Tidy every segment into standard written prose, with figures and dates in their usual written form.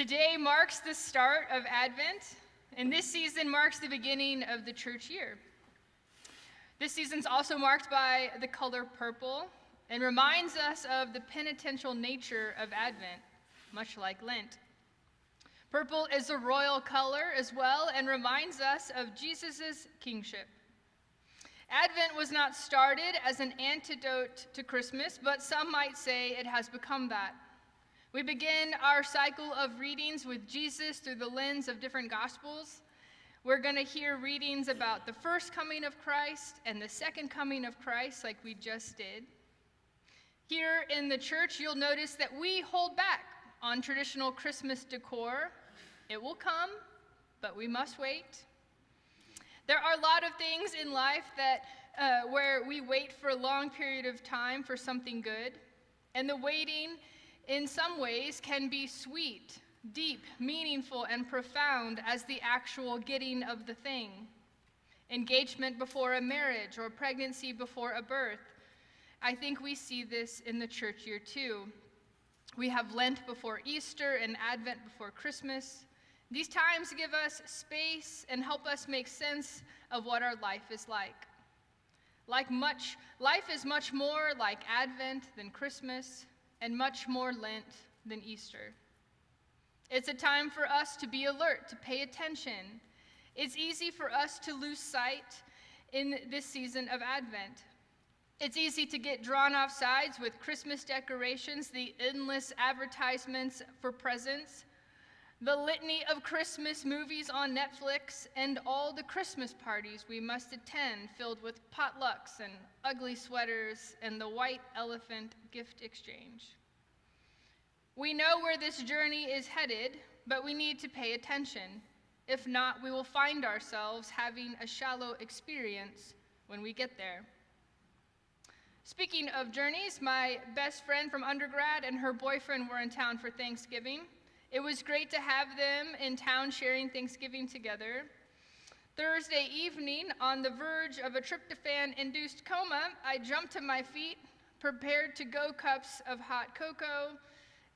Today marks the start of Advent, and this season marks the beginning of the church year. This season's also marked by the color purple and reminds us of the penitential nature of Advent, much like Lent. Purple is a royal color as well and reminds us of Jesus' kingship. Advent was not started as an antidote to Christmas, but some might say it has become that. We begin our cycle of readings with Jesus through the lens of different Gospels. We're going to hear readings about the first coming of Christ and the second coming of Christ, like we just did. Here in the church, you'll notice that we hold back on traditional Christmas decor. It will come, but we must wait. There are a lot of things in life that where we wait for a long period of time for something good, and the waiting in some ways can be sweet, deep, meaningful, and profound as the actual getting of the thing. Engagement before a marriage or pregnancy before a birth. I think we see this in the church year too. We have Lent before Easter and Advent before Christmas. These times give us space and help us make sense of what our life is like. Life is much more like Advent than Christmas, and much more Lent than Easter. It's a time for us to be alert, to pay attention. It's easy for us to lose sight in this season of Advent. It's easy to get drawn off sides with Christmas decorations, the endless advertisements for presents, the litany of Christmas movies on Netflix, and all the Christmas parties we must attend filled with potlucks and ugly sweaters and the white elephant gift exchange. We know where this journey is headed, but we need to pay attention. If not, we will find ourselves having a shallow experience when we get there. Speaking of journeys, my best friend from undergrad and her boyfriend were in town for Thanksgiving. It was great to have them in town sharing Thanksgiving together. Thursday evening, on the verge of a tryptophan-induced coma, I jumped to my feet, prepared to go cups of hot cocoa,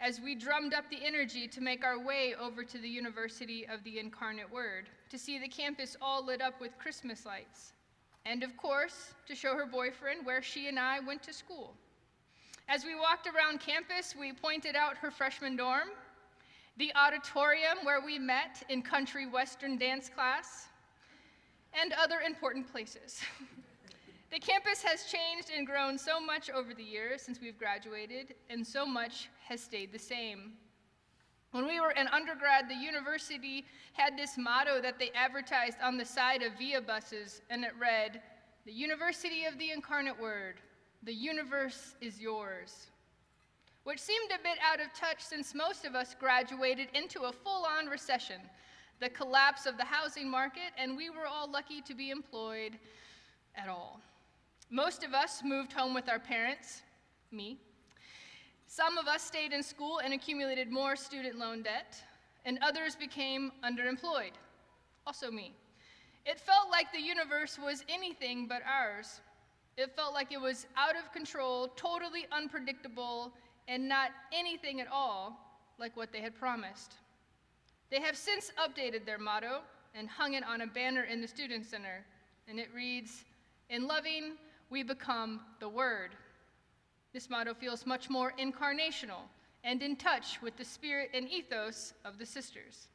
as we drummed up the energy to make our way over to the University of the Incarnate Word, to see the campus all lit up with Christmas lights, and of course, to show her boyfriend where she and I went to school. As we walked around campus, we pointed out her freshman dorm, the auditorium where we met in country western dance class, and other important places. The campus has changed and grown so much over the years since we've graduated, and so much has stayed the same. When we were in undergrad, the university had this motto that they advertised on the side of VIA buses, and it read, "The University of the Incarnate Word, the universe is yours," which seemed a bit out of touch since most of us graduated into a full-on recession, the collapse of the housing market, and we were all lucky to be employed at all. Most of us moved home with our parents, me. Some of us stayed in school and accumulated more student loan debt, and others became underemployed, also me. It felt like the universe was anything but ours. It felt like it was out of control, totally unpredictable, and not anything at all like what they had promised. They have since updated their motto and hung it on a banner in the Student Center, and it reads, "In loving, we become the Word." This motto feels much more incarnational and in touch with the spirit and ethos of the sisters.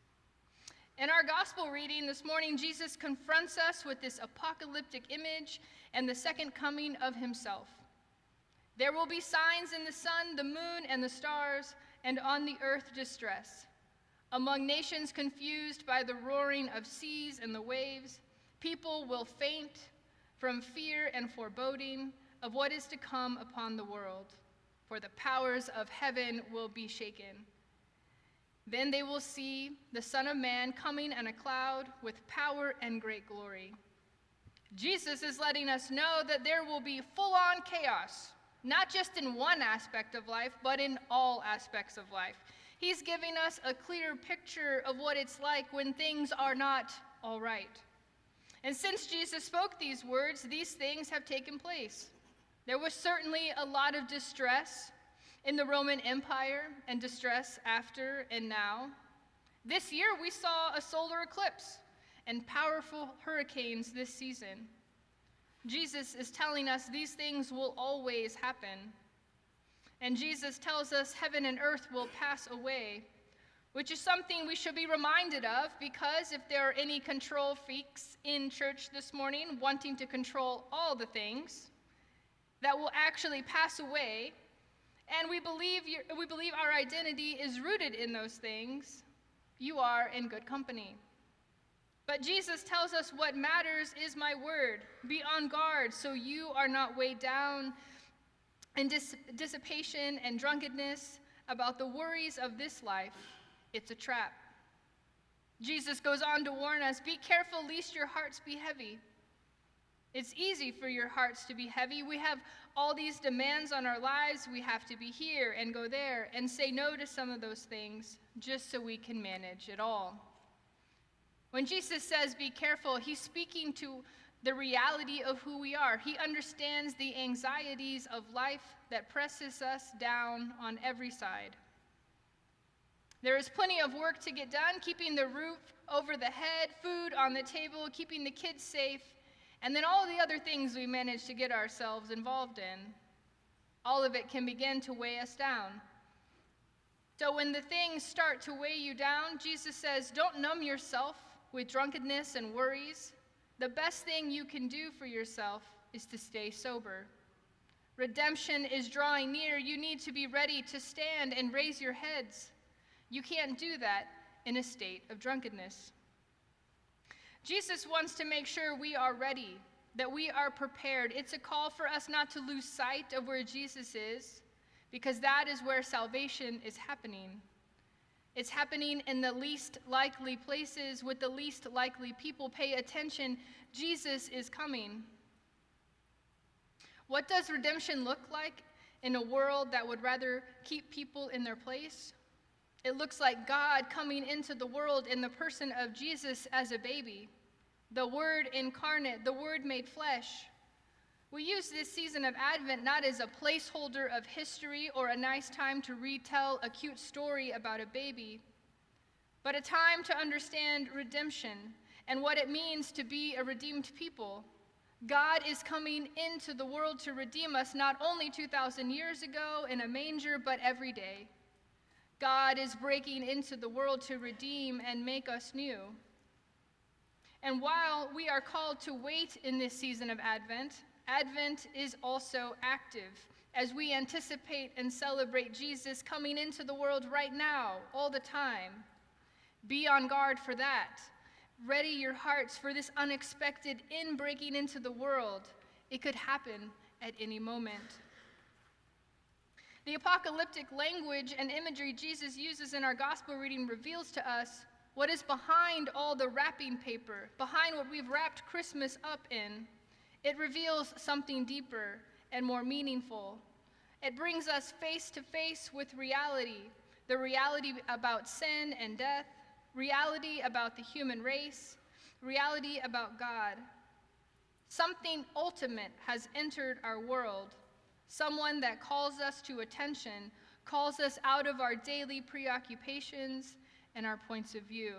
In our gospel reading this morning, Jesus confronts us with this apocalyptic image and the second coming of himself. There will be signs in the sun, the moon, and the stars, and on the earth distress. Among nations confused by the roaring of seas and the waves, people will faint from fear and foreboding of what is to come upon the world, for the powers of heaven will be shaken. Then they will see the Son of Man coming in a cloud with power and great glory. Jesus is letting us know that there will be full-on chaos, not just in one aspect of life, but in all aspects of life. He's giving us a clear picture of what it's like when things are not all right. And since Jesus spoke these words, these things have taken place. There was certainly a lot of distress in the Roman Empire and distress after and now. This year we saw a solar eclipse and powerful hurricanes this season. Jesus is telling us these things will always happen. And Jesus tells us heaven and earth will pass away, which is something we should be reminded of, because if there are any control freaks in church this morning wanting to control all the things that will actually pass away, and we believe our identity is rooted in those things, you are in good company. But Jesus tells us what matters is my word. Be on guard so you are not weighed down in dissipation and drunkenness about the worries of this life. It's a trap. Jesus goes on to warn us, be careful lest your hearts be heavy. It's easy for your hearts to be heavy. We have all these demands on our lives. We have to be here and go there and say no to some of those things just so we can manage it all. When Jesus says be careful, he's speaking to the reality of who we are. He understands the anxieties of life that presses us down on every side. There is plenty of work to get done, keeping the roof over the head, food on the table, keeping the kids safe, and then all the other things we manage to get ourselves involved in. All of it can begin to weigh us down. So when the things start to weigh you down, Jesus says, don't numb yourself with drunkenness and worries. The best thing you can do for yourself is to stay sober. Redemption is drawing near. You need to be ready to stand and raise your heads. You can't do that in a state of drunkenness. Jesus wants to make sure we are ready, that we are prepared. It's a call for us not to lose sight of where Jesus is, because that is where salvation is happening. It's happening in the least likely places with the least likely people. Pay attention. Jesus is coming. What does redemption look like in a world that would rather keep people in their place? It looks like God coming into the world in the person of Jesus as a baby, the Word incarnate, the Word made flesh. We use this season of Advent not as a placeholder of history or a nice time to retell a cute story about a baby, but a time to understand redemption and what it means to be a redeemed people. God is coming into the world to redeem us, not only 2,000 years ago in a manger, but every day. God is breaking into the world to redeem and make us new. And while we are called to wait in this season of Advent, Advent is also active as we anticipate and celebrate Jesus coming into the world right now, all the time. Be on guard for that. Ready your hearts for this unexpected breaking into the world. It could happen at any moment. The apocalyptic language and imagery Jesus uses in our gospel reading reveals to us what is behind all the wrapping paper, behind what we've wrapped Christmas up in. It reveals something deeper and more meaningful. It brings us face to face with reality, the reality about sin and death, reality about the human race, reality about God. Something ultimate has entered our world, someone that calls us to attention, calls us out of our daily preoccupations and our points of view.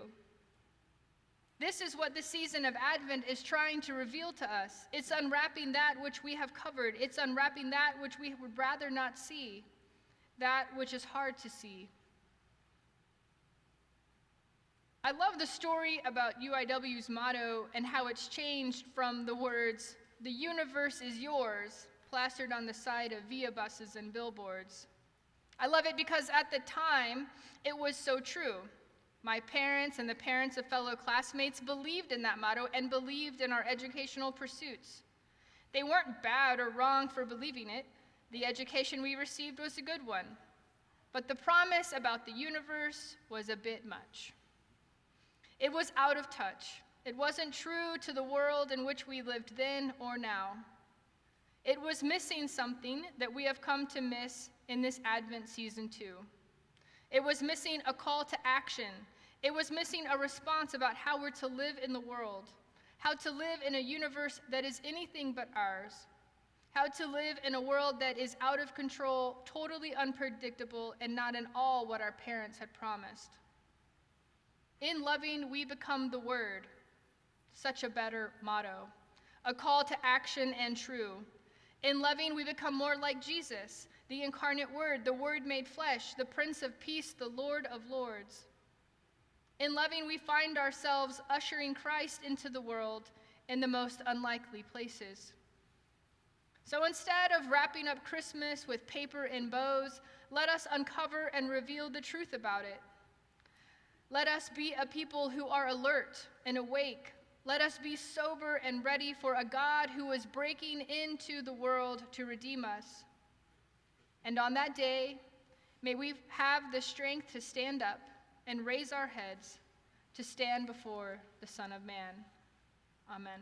This is what the season of Advent is trying to reveal to us. It's unwrapping that which we have covered. It's unwrapping that which we would rather not see, that which is hard to see. I love the story about UIW's motto and how it's changed from the words, "The universe is yours," plastered on the side of via buses and billboards. I love it because at the time, it was so true. My parents and the parents of fellow classmates believed in that motto and believed in our educational pursuits. They weren't bad or wrong for believing it. The education we received was a good one. But the promise about the universe was a bit much. It was out of touch. It wasn't true to the world in which we lived then or now. It was missing something that we have come to miss in this Advent season too. It was missing a call to action. It was missing a response about how we're to live in the world, how to live in a universe that is anything but ours, how to live in a world that is out of control, totally unpredictable, and not at all what our parents had promised. In loving, we become the Word. Such a better motto. A call to action and true. In loving, we become more like Jesus, the incarnate Word, the Word made flesh, the Prince of Peace, the Lord of Lords. In loving, we find ourselves ushering Christ into the world in the most unlikely places. So instead of wrapping up Christmas with paper and bows, let us uncover and reveal the truth about it. Let us be a people who are alert and awake. Let us be sober and ready for a God who is breaking into the world to redeem us. And on that day, may we have the strength to stand up and raise our heads to stand before the Son of Man. Amen.